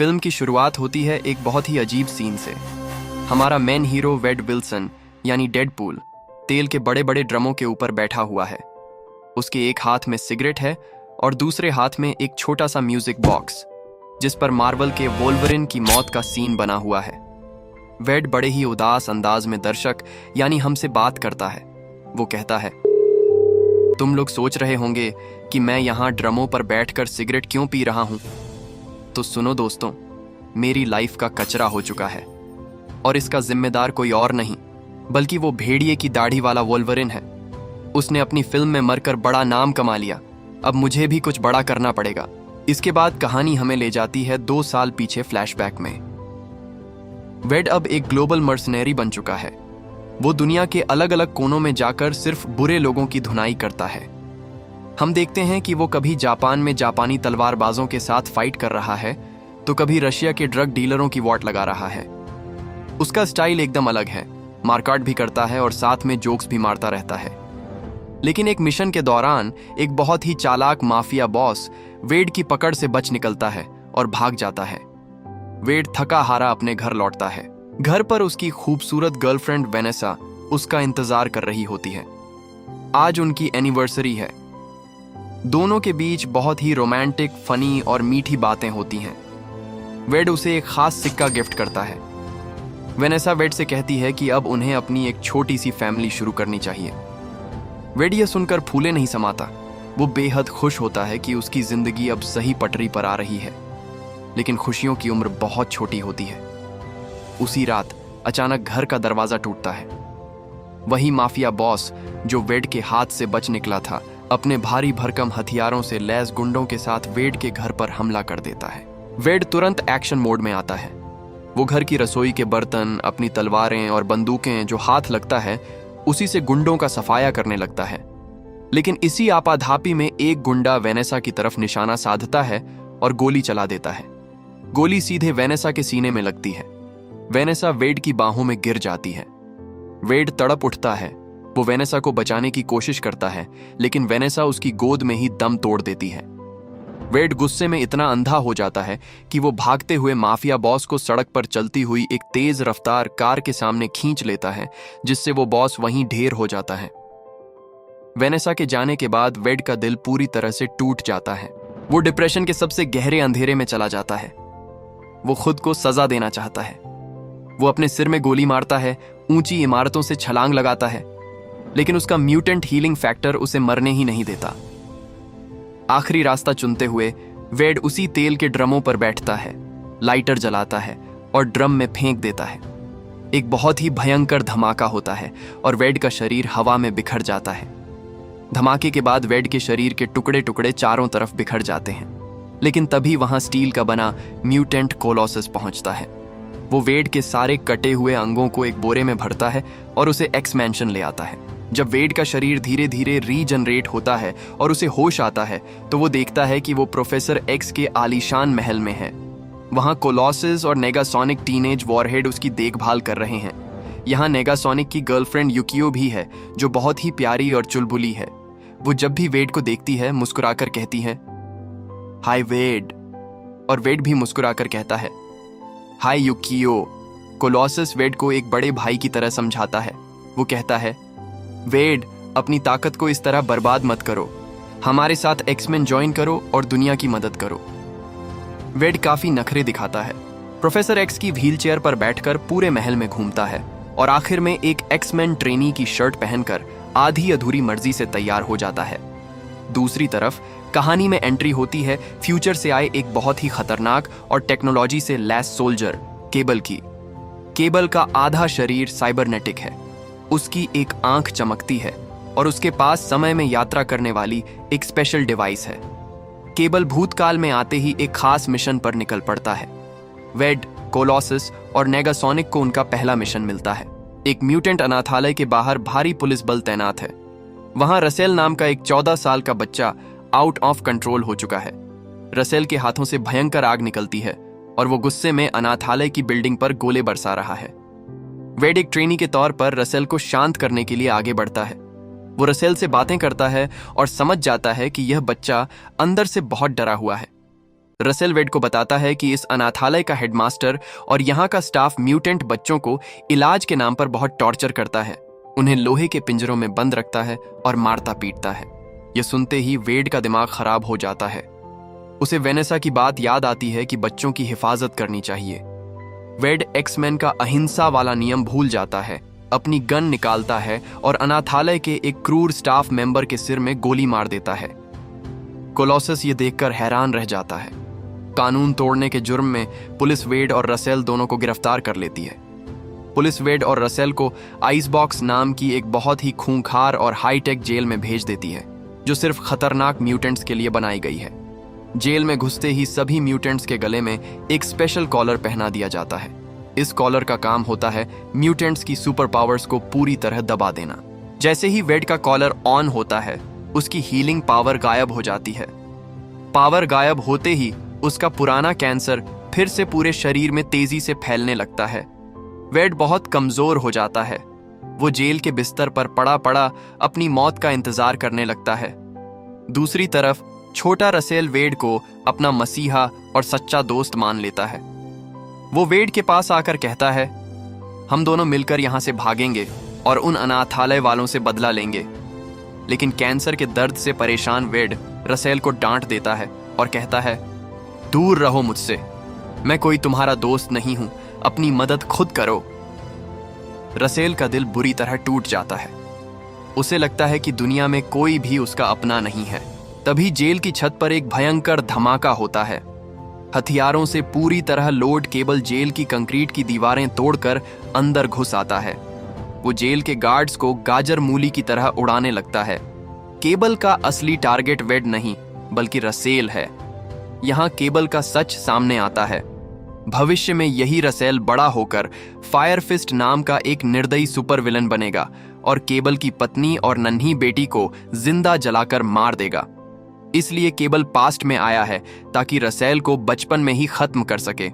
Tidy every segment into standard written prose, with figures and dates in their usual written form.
Film की शुरुआत होती है एक बहुत ही अजीब सीन से। हमारा मेन हीरो वेड विल्सन यानी डेडपूल तेल के बड़े बड़े ड्रमों के ऊपर बैठा हुआ है। उसके एक हाथ में सिगरेट है और दूसरे हाथ में एक छोटा सा म्यूजिक बॉक्स जिस पर मार्वल के वोल्वरिन की मौत का सीन बना हुआ है। वेड बड़े ही उदास अंदाज में दर्शक यानी हमसे बात करता है। वो कहता है, तुम लोग सोच रहे होंगे कि मैं यहाँ ड्रमों पर बैठकर सिगरेट क्यों पी रहा हूँ। तो सुनो दोस्तों, मेरी लाइफ का कचरा हो चुका है और इसका जिम्मेदार कोई और नहीं बल्कि वो भेड़िए की दाढ़ी वाला वोल्वरिन है। उसने अपनी फिल्म में मरकर बड़ा नाम कमा लिया। अब मुझे भी कुछ बड़ा करना पड़ेगा। इसके बाद कहानी हमें ले जाती है 2 साल पीछे फ्लैशबैक में। वेड अब एक ग्लोबल मर्सनरी बन चुका है। वो दुनिया के अलग अलग कोनों में जाकर सिर्फ बुरे लोगों की धुनाई करता है। हम देखते हैं कि वो कभी जापान में जापानी तलवारबाजों के साथ फाइट कर रहा है तो कभी रशिया के ड्रग डीलरों की वॉट लगा रहा है। उसका स्टाइल एकदम अलग है। मारकाट भी करता है और साथ में जोक्स भी मारता रहता है। लेकिन एक मिशन के दौरान एक बहुत ही चालाक माफिया बॉस वेड की पकड़ से बच निकलता है और भाग जाता है। वेड थका हारा अपने घर लौटता है। घर पर उसकी खूबसूरत गर्लफ्रेंड वेनेसा उसका इंतजार कर रही होती है। आज उनकी एनिवर्सरी है। दोनों के बीच बहुत ही रोमांटिक, फनी और मीठी बातें होती हैं। वेड उसे एक खास सिक्का गिफ्ट करता है। वेनेसा वेड से कहती है कि अब उन्हें अपनी एक छोटी सी फैमिली शुरू करनी चाहिए। वेड यह सुनकर फूले नहीं समाता। वो बेहद खुश होता है कि उसकी जिंदगी अब सही पटरी पर आ रही है। लेकिन खुशियों की उम्र बहुत छोटी होती है। उसी रात अचानक घर का दरवाजा टूटता है। वही माफिया बॉस जो वेड के हाथ से बच निकला था, अपने भारी भरकम हथियारों से लैस गुंडों के साथ वेड के घर पर हमला कर देता है। वेड तुरंत एक्शन मोड में आता है। वो घर की रसोई के बर्तन, अपनी तलवारें और बंदूकें जो हाथ लगता है उसी से गुंडों का सफाया करने लगता है। लेकिन इसी आपाधापी में एक गुंडा वेनेसा की तरफ निशाना साधता है और गोली चला देता है। गोली सीधे वेनेसा के सीने में लगती है। वेनेसा वेड की बाहों में गिर जाती है। वेड तड़प उठता है। वो वेनेसा को बचाने की कोशिश करता है लेकिन वेनेसा उसकी गोद में ही दम तोड़ देती है। वेड गुस्से में इतना अंधा हो जाता है कि वो भागते हुए माफिया बॉस को सड़क पर चलती हुई एक तेज रफ्तार कार के सामने खींच लेता है, जिससे वो बॉस वहीं ढेर हो जाता है। वेनेसा के जाने के बाद वेड का दिल पूरी तरह से टूट जाता है। वो डिप्रेशन के सबसे गहरे अंधेरे में चला जाता है। वो खुद को सजा देना चाहता है। वो अपने सिर में गोली मारता है, ऊंची इमारतों से छलांग लगाता है, लेकिन उसका म्यूटेंट हीलिंग फैक्टर उसे मरने ही नहीं देता। आखिरी रास्ता चुनते हुए वेड उसी तेल के ड्रमों पर बैठता है, लाइटर जलाता है और ड्रम में फेंक देता है। एक बहुत ही भयंकर धमाका होता है और वेड का शरीर हवा में बिखर जाता है। धमाके के बाद वेड के शरीर के टुकड़े टुकड़े चारों तरफ बिखर जाते हैं। लेकिन तभी वहां स्टील का बना म्यूटेंट कोलोसस पहुंचता है। वो वेड के सारे कटे हुए अंगों को एक बोरे में भरता है और उसे एक्स मैंशन ले आता है। जब वेड का शरीर धीरे धीरे रीजनरेट होता है और उसे होश आता है तो वो देखता है कि वो प्रोफेसर एक्स के आलीशान महल में है। वहां कोलोसस और नेगासोनिक टीनेज वॉरहेड उसकी देखभाल कर रहे हैं। यहाँ नेगासोनिक की गर्लफ्रेंड युकियो भी है जो बहुत ही प्यारी और चुलबुली है। वो जब भी वेड को देखती है मुस्कुराकर कहती है, हाय वेड, और वेड भी मुस्कुराकर कहता है, हाय युकियो। कोलोसस वेड को एक बड़े भाई की तरह समझाता है। वो कहता है, वेड, अपनी ताकत को इस तरह बर्बाद मत करो। हमारे साथ एक्समैन ज्वाइन करो और दुनिया की मदद करो। वेड काफी नखरे दिखाता है। प्रोफेसर एक्स की व्हीलचेयर पर बैठकर पूरे महल में घूमता है और आखिर में एक एक्समैन ट्रेनी की शर्ट पहनकर आधी अधूरी मर्जी से तैयार हो जाता है। दूसरी तरफ कहानी में एंट्री होती है फ्यूचर से आए एक बहुत ही खतरनाक और टेक्नोलॉजी से लैस सोल्जर केबल की। केबल का आधा शरीर साइबरनेटिक है। उसकी एक आंख चमकती है और उसके पास समय में यात्रा करने वाली एक स्पेशल डिवाइस है। केबल भूतकाल में आते ही एक खास मिशन पर निकल पड़ता है। वेड, कोलोसस और नेगासोनिक को उनका पहला मिशन मिलता है। एक म्यूटेंट अनाथालय के बाहर भारी पुलिस बल तैनात है। वहां रसेल नाम का एक 14 साल का बच्चा आउट ऑफ कंट्रोल हो चुका है। रसेल के हाथों से भयंकर आग निकलती है और वो गुस्से में अनाथालय की बिल्डिंग पर गोले बरसा रहा है। वेड एक ट्रेनी के तौर पर रसेल को शांत करने के लिए आगे बढ़ता है। वो रसेल से बातें करता है और समझ जाता है कि यह बच्चा अंदर से बहुत डरा हुआ है। रसेल वेड को बताता है कि इस अनाथालय का हेडमास्टर और यहाँ का स्टाफ म्यूटेंट बच्चों को इलाज के नाम पर बहुत टॉर्चर करता है, उन्हें लोहे के पिंजरों में बंद रखता है और मारता पीटता है। यह सुनते ही वेड का दिमाग खराब हो जाता है। उसे वेनेसा की बात याद आती है कि बच्चों की हिफाजत करनी चाहिए। वेड एक्समैन का अहिंसा वाला नियम भूल जाता है, अपनी गन निकालता है और अनाथालय के एक क्रूर स्टाफ मेंबर के सिर में गोली मार देता है। कोलोसस ये देखकर हैरान रह जाता है। कानून तोड़ने के जुर्म में पुलिस वेड और रसेल दोनों को गिरफ्तार कर लेती है। पुलिस वेड और रसेल को आइस बॉक्स नाम की एक बहुत ही खूंखार और हाईटेक जेल में भेज देती है, जो सिर्फ खतरनाक म्यूटेंट्स के लिए बनाई गई है। जेल में घुसते ही सभी म्यूटेंट्स के गले में एक स्पेशल कॉलर पहना दिया जाता है। इस कॉलर का काम होता है म्यूटेंट्स की सुपर पावर्स को पूरी तरह दबा देना। जैसे ही वेड का कॉलर ऑन होता है, उसकी हीलिंग पावर गायब हो जाती है। पावर गायब होते ही उसका पुराना कैंसर फिर से पूरे शरीर में तेजी से फैलने लगता है। वेड बहुत कमजोर हो जाता है। वो जेल के बिस्तर पर पड़ा पड़ा अपनी मौत का इंतजार करने लगता है। दूसरी तरफ छोटा रसेल वेड को अपना मसीहा और सच्चा दोस्त मान लेता है। वो वेड के पास आकर कहता है, हम दोनों मिलकर यहां से भागेंगे और उन अनाथालय वालों से बदला लेंगे। लेकिन कैंसर के दर्द से परेशान वेड रसेल को डांट देता है और कहता है, दूर रहो मुझसे, मैं कोई तुम्हारा दोस्त नहीं हूं, अपनी मदद खुद करो। रसेल का दिल बुरी तरह टूट जाता है। उसे लगता है कि दुनिया में कोई भी उसका अपना नहीं है। तभी जेल की छत पर एक भयंकर धमाका होता है। हथियारों से पूरी तरह लोड केबल जेल की कंक्रीट की दीवारें तोड़कर अंदर घुस आता है। वो जेल के गार्ड्स को गाजर मूली की तरह उड़ाने लगता है। केबल का असली टारगेट वेड नहीं, बल्कि रसेल है। यहाँ केबल का सच सामने आता है। भविष्य में यही रसेल बड़ा होकर फायर फिस्ट नाम का एक निर्दयी सुपर विलन बनेगा और केबल की पत्नी और नन्ही बेटी को जिंदा जलाकर मार देगा। इसलिए केबल पास्ट में आया है ताकि रसेल को बचपन में ही खत्म कर सके।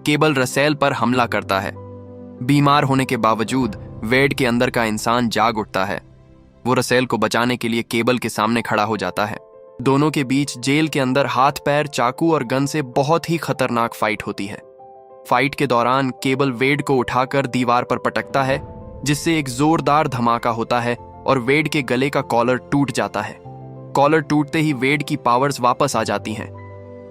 केबल रसेल पर हमला करता है। बीमार होने के बावजूद वेड के अंदर का इंसान जाग उठता है। वो रसेल को बचाने के लिए केबल के सामने खड़ा हो जाता है। दोनों के बीच जेल के अंदर हाथ पैर, चाकू और गन से बहुत ही खतरनाक फाइट होती है। फाइट के दौरान केबल वेड को उठाकर दीवार पर पटकता है, जिससे एक जोरदार धमाका होता है और वेड के गले का कॉलर टूट जाता है। कॉलर टूटते ही वेड की पावर्स वापस आ जाती हैं।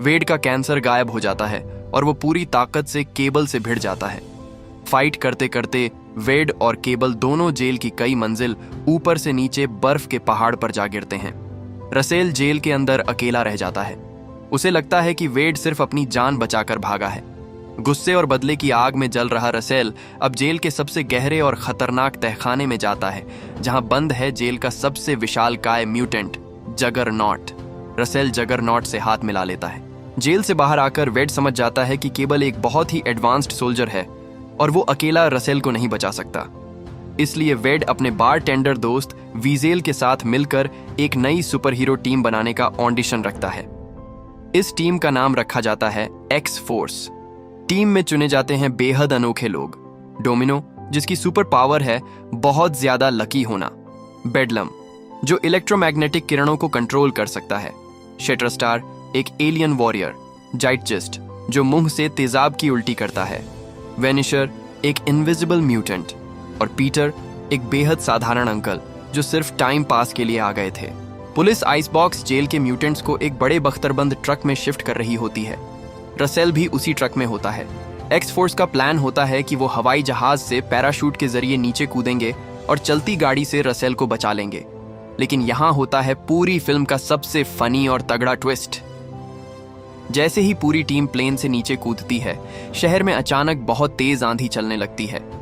वेड का कैंसर गायब हो जाता है और वो पूरी ताकत से केबल से भिड़ जाता है। फाइट करते करते वेड और केबल दोनों जेल की कई मंजिल ऊपर से नीचे बर्फ के पहाड़ पर जा गिरते हैं। रसेल जेल के अंदर अकेला रह जाता है। उसे लगता है कि वेड सिर्फ अपनी जान बचाकर भागा है। गुस्से और बदले की आग में जल रहा रसेल अब जेल के सबसे गहरे और खतरनाक तहखाने में जाता है, जहां बंद है जेल का सबसे विशालकाय म्यूटेंट जगरनॉट। रसेल जगरनॉट से हाथ मिला लेता है। जेल से बाहर आकर वेड समझ जाता है कि केबल एक बहुत ही एडवांस्ड सोल्जर है और वो अकेला रसेल को नहीं बचा सकता। इसलिए वेड अपने बारटेंडर दोस्त वीजेल के साथ मिलकर एक नई सुपर हीरो टीम बनाने का ऑडिशन रखता है। इस टीम का नाम रखा जाता है एक्स फोर्स। टीम में चुने जाते हैं बेहद अनोखे लोग। डोमिनो, जिसकी सुपर पावर है बहुत ज्यादा लकी होना। बेडलम, जो इलेक्ट्रोमैग्नेटिक किरणों को कंट्रोल कर सकता है। शेटरस्टार, एक एलियन वॉरियर। जाइटजिस्ट, जो मुंह से तेजाब की उल्टी करता है। वेनिशर, एक इनविजिबल म्यूटेंट। और पीटर, एक बेहद साधारण अंकल जो सिर्फ टाइम पास के लिए आ गए थे। पुलिस आइस बॉक्स जेल के म्यूटेंट्स को एक बड़े बख्तरबंद ट्रक में शिफ्ट कर रही होती है। रसेल भी उसी ट्रक में होता है। एक्स फोर्स का प्लान होता है कि वो हवाई जहाज से पैराशूट के जरिए नीचे कूदेंगे और चलती गाड़ी से रसेल को बचा लेंगे। लेकिन यहाँ होता है पूरी फिल्म का सबसे फनी और तगड़ा ट्विस्ट। जैसे ही पूरी टीम प्लेन से नीचे कूदती है, शहर में अचानक बहुत तेज आंधी चलने लगती है।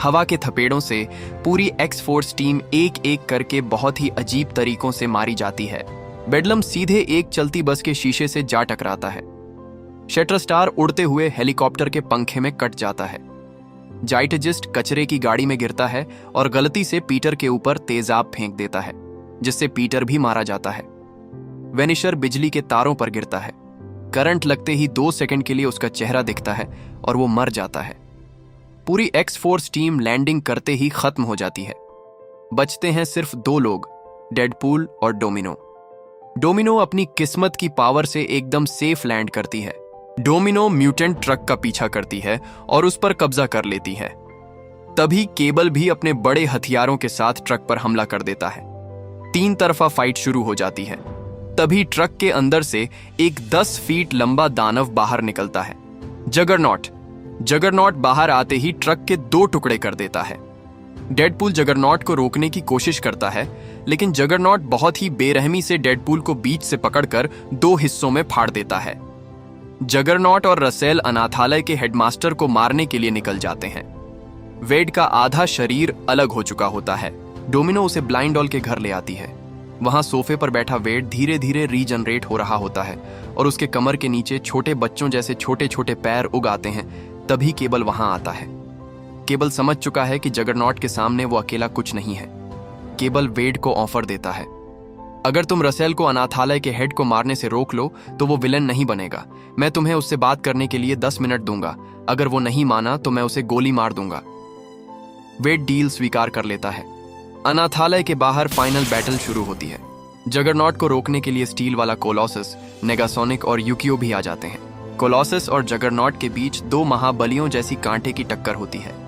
हवा के थपेड़ों से पूरी एक्स फोर्स टीम एक एक करके बहुत ही अजीब तरीकों से मारी जाती है। बेडलम सीधे एक चलती बस के शीशे से जा टकराता है। शटरस्टार उड़ते हुए हेलीकॉप्टर के पंखे में कट जाता है। जाइटजिस्ट कचरे की गाड़ी में गिरता है और गलती से पीटर के ऊपर तेजाब फेंक देता है, जिससे पीटर भी मारा जाता है। वेनिशर बिजली के तारों पर गिरता है। करंट लगते ही 2 सेकंड के लिए उसका चेहरा दिखता है और वो मर जाता है। पूरी एक्स फोर्स टीम लैंडिंग करते ही खत्म हो जाती है। बचते हैं सिर्फ 2 लोग, डेडपूल और डोमिनो। डोमिनो अपनी किस्मत की पावर से एकदम सेफ लैंड करती है। डोमिनो म्यूटेंट ट्रक का पीछा करती है और उस पर कब्जा कर लेती है। तभी केबल भी अपने बड़े हथियारों के साथ ट्रक पर हमला कर देता है। 3 तरफा फाइट शुरू हो जाती है। तभी ट्रक के अंदर से एक 10 फीट लंबा दानव बाहर निकलता है, जगरनॉट। जगरनॉट बाहर आते ही ट्रक के 2 टुकड़े कर देता है। डेडपूल जगरनॉट को रोकने की कोशिश करता है, लेकिन जगरनॉट बहुत ही बेरहमी से डेडपूल को बीच से पकड़कर 2 हिस्सों में फाड़ देता है। जगरनॉट और रसेल अनाथालय के हेडमास्टर को मारने के लिए निकल जाते हैं। वेड का आधा शरीर अलग हो चुका होता है। डोमिनो उसे ब्लाइंड डॉल के घर ले आती है। वहां सोफे पर बैठा वेड धीरे धीरे रीजनरेट हो रहा होता है और उसके कमर के नीचे छोटे बच्चों जैसे छोटे छोटे पैर उग आते हैं। तभी केबल वहां आता है। केबल समझ चुका है कि जगरनॉट के सामने वो अकेला कुछ नहीं है। केबल वेड को ऑफर देता है, अगर तुम रसेल को अनाथालय के हेड को मारने से रोक लो तो वो विलेन नहीं बनेगा। मैं तुम्हें उससे बात करने के लिए 10 मिनट दूंगा। अगर वो नहीं माना तो मैं उसे गोली मार दूंगा। वेड डील स्वीकार कर लेता है। अनाथालय के बाहर फाइनल बैटल शुरू होती है। जगरनॉट को रोकने के लिए स्टील वाला कोलोसस, नेगासोनिक और यूकियो भी आ जाते हैं। कोलोसस और जगरनॉट के बीच 2 महाबलियों जैसी कांटे की टक्कर होती है।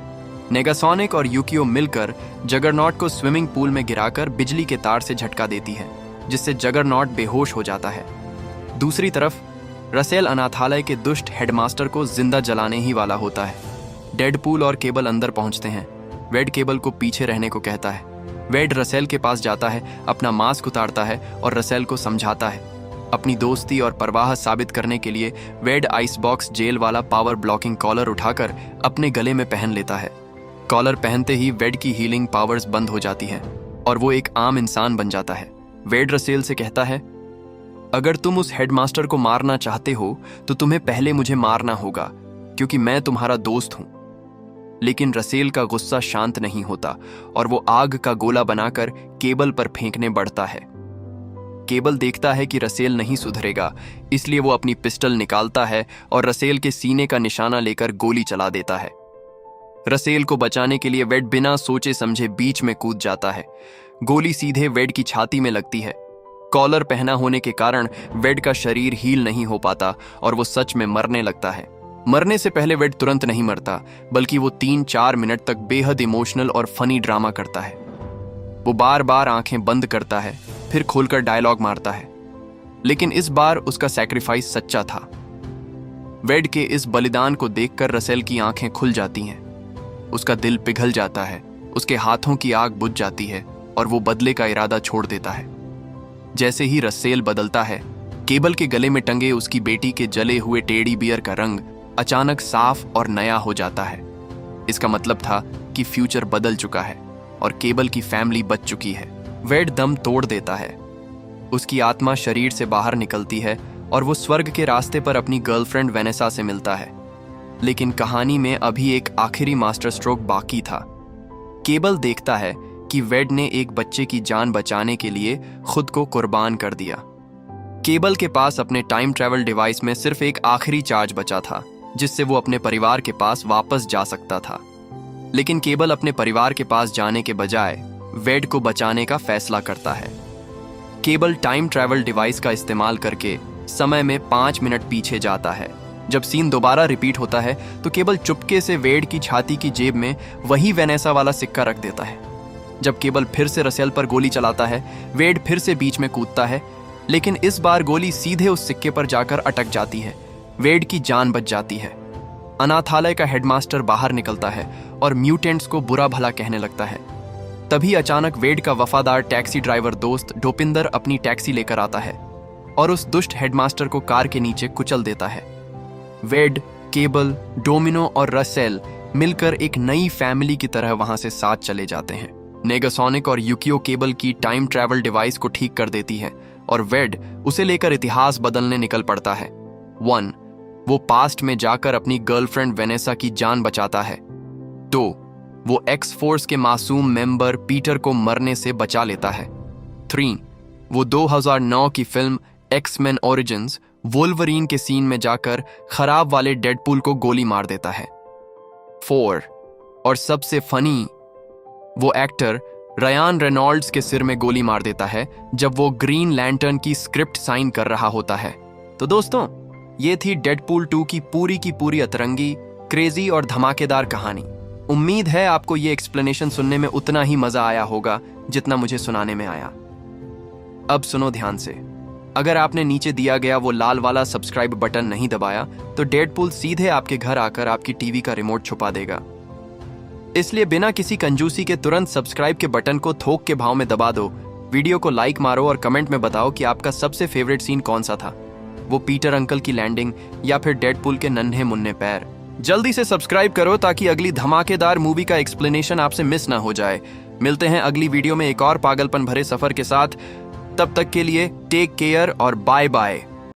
नेगासोनिक और यूकियो मिलकर जगरनॉट को स्विमिंग पूल में गिराकर बिजली के तार से झटका देती है, जिससे जगरनॉट बेहोश हो जाता है। दूसरी तरफ रसेल अनाथालय के दुष्ट हेडमास्टर को जिंदा जलाने ही वाला होता है। डेडपूल और केबल अंदर पहुंचते हैं। वेड केबल को पीछे रहने को कहता है। वेड रसेल के पास जाता है, अपना मास्क उतारता है और रसेल को समझाता है। अपनी दोस्ती और परवाह साबित करने के लिए वेड आइस बॉक्स जेल वाला पावर ब्लॉकिंग कॉलर उठाकर अपने गले में पहन लेता है। कॉलर पहनते ही वेड की हीलिंग पावर्स बंद हो जाती हैं और वो एक आम इंसान बन जाता है। वेड रसेल से कहता है, अगर तुम उस हेडमास्टर को मारना चाहते हो तो तुम्हें पहले मुझे मारना होगा, क्योंकि मैं तुम्हारा दोस्त हूं। लेकिन रसेल का गुस्सा शांत नहीं होता और वो आग का गोला बनाकर केबल पर फेंकने बढ़ता है। केबल देखता है कि रसेल नहीं सुधरेगा, इसलिए वो अपनी पिस्टल निकालता है और रसेल के सीने का निशाना लेकर गोली चला देता है। रसेल को बचाने के लिए वेड बिना सोचे समझे बीच में कूद जाता है। गोली सीधे वेड की छाती में लगती है। कॉलर पहना होने के कारण वेड का शरीर हील नहीं हो पाता और वो सच में मरने लगता है। मरने से पहले वेड तुरंत नहीं मरता, बल्कि वो 3-4 मिनट तक बेहद इमोशनल और फनी ड्रामा करता है। वो बार बार आंखें बंद करता है, फिर खोलकर डायलॉग मारता है। लेकिन इस बार उसका सैक्रिफाइस सच्चा था। वेड के इस बलिदान को देखकर रसेल की आंखें खुल जाती हैं। उसका दिल पिघल जाता है, उसके हाथों की आग बुझ जाती है और वो बदले का इरादा छोड़ देता है। जैसे ही रसेल बदलता है, केबल के गले में टंगे उसकी बेटी के जले हुए टेडी बियर का रंग अचानक साफ और नया हो जाता है। इसका मतलब था कि फ्यूचर बदल चुका है और केबल की फैमिली बच चुकी है। वेड दम तोड़ देता है। उसकी आत्मा शरीर से बाहर निकलती है और वो स्वर्ग के रास्ते पर अपनी गर्लफ्रेंड वेनेसा से मिलता है। लेकिन कहानी में अभी एक आखिरी मास्टर स्ट्रोक बाकी था। केबल देखता है कि वेड ने एक बच्चे की जान बचाने के लिए खुद को कुर्बान कर दिया। केबल के पास अपने टाइम ट्रैवल डिवाइस में सिर्फ एक आखिरी चार्ज बचा था, जिससे वो अपने परिवार के पास वापस जा सकता था। लेकिन केबल अपने परिवार के पास जाने के बजाय वेड को बचाने का फैसला करता है। केबल टाइम ट्रैवल डिवाइस का इस्तेमाल करके समय में 5 मिनट पीछे जाता है। जब सीन दोबारा रिपीट होता है तो केबल चुपके से वेड की छाती की जेब में वही वेनेसा वाला सिक्का रख देता है। जब केबल फिर से रसेल पर गोली चलाता है, वेड फिर से बीच में कूदता है, लेकिन इस बार गोली सीधे उस सिक्के पर जाकर अटक जाती है। वेड की जान बच जाती है। अनाथालय का हेडमास्टर बाहर निकलता है और म्यूटेंट्स को बुरा भला कहने लगता है। तभी अचानक वेड का वफादार टैक्सी ड्राइवर दोस्त डोपिंदर अपनी टैक्सी लेकर आता है और उस दुष्ट हेडमास्टर को कार के नीचे कुचल देता है। वेड, केबल, डोमिनो और रसेल मिलकर एक नई फैमिली की तरह वहां से साथ चले जाते हैं। नेगासोनिक और यूकियो केबल की टाइम ट्रैवल डिवाइस को ठीक कर देती है और वेड उसे लेकर इतिहास बदलने निकल पड़ता है। 1. वो पास्ट में जाकर अपनी गर्लफ्रेंड वेनेसा की जान बचाता है। 2. वो एक्स फोर्स के मासूम मेंबर पीटर को मरने से बचा लेता है। 3. वो 2009 की फिल्म एक्स-मेन ओरिजिन्स वोल्वरीन के सीन में जाकर खराब वाले डेडपूल को गोली मार देता है। 4. और सबसे फनी, वो एक्टर रयान रेनॉल्ड्स के सिर में गोली मार देता है जब वो ग्रीन लैंटर्न की स्क्रिप्ट साइन कर रहा होता है। तो दोस्तों, ये थी डेडपूल 2 की पूरी अतरंगी, क्रेजी और धमाकेदार कहानी। उम्मीद है आपको ये एक्सप्लेनेशन सुनने में उतना ही मजा आया होगा जितना मुझे सुनाने में आया। अब सुनो ध्यान से, अगर आपने नीचे दिया गया वो लाल वाला सब्सक्राइब बटन नहीं दबाया तो डेडपूल सीधे आपके घर आकर आपकी टीवी का रिमोट छुपा देगा। इसलिए बिना किसी कंजूसी के तुरंत सब्सक्राइब के बटन को थोक के भाव में दबा दो, वीडियो को लाइक मारो और कमेंट में बताओ कि आपका सबसे फेवरेट सीन कौन सा था, वो पीटर अंकल की लैंडिंग या फिर डेडपूल के नन्हे मुन्ने पैर। जल्दी से सब्सक्राइब करो ताकि अगली धमाकेदार मूवी का एक्सप्लेनेशन आपसे मिस ना हो जाए। मिलते हैं अगली वीडियो में एक और पागलपन भरे सफर के साथ। तब तक के लिए टेक केयर और बाय बाय।